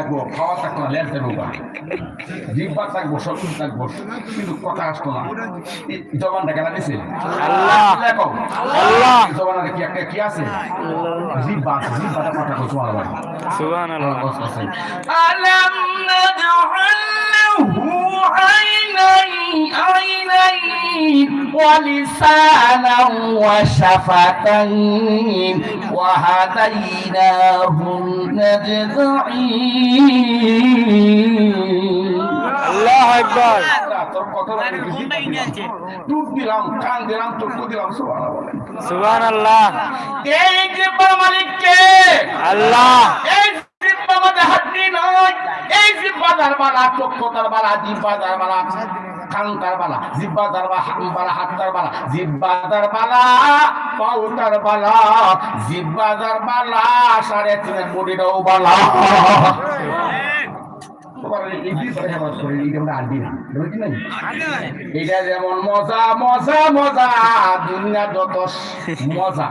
থাকবো, খাওয়া থাকবো না, লেন্সের উপর জিব্বা থাকবো, সব কিছু থাকবো, কিন্তু কথা আসতো না। জবানটা কেনা দিছে আল্লাহ আল্লাহ জবানটা কি একটা কি আছে? জিব্বা আছে, জিব্বাটা কথা কইছো আল্লাহ সুবহানাল্লাহ ألم نجعل له عينين ولسانا وشفتين وهديناه النجدين আল্লাহু আকবার তোর কথা টুক দিলাম, কান দিলাম, চক্ষু দিলাম, সুবহানাল্লাহ সুবহানাল্লাহ এই জিব্বার মালিক কে? আল্লাহ এই জিব্বা মধ্যে হাড্ডি নয়, এই জিব্বা তার বালা, চক্ষু তার বালা, জিব্বা তার বালা, কান তার বালা, জিব্বা তার বালা, হাত তার বালা, জিব্বা তার বালা, পাও তার বালা, জিব্বা তার বালা, 3.5 বডিটাও বালা। এটা যেমন মজা মজা মজা, দুনিয়া যত মজা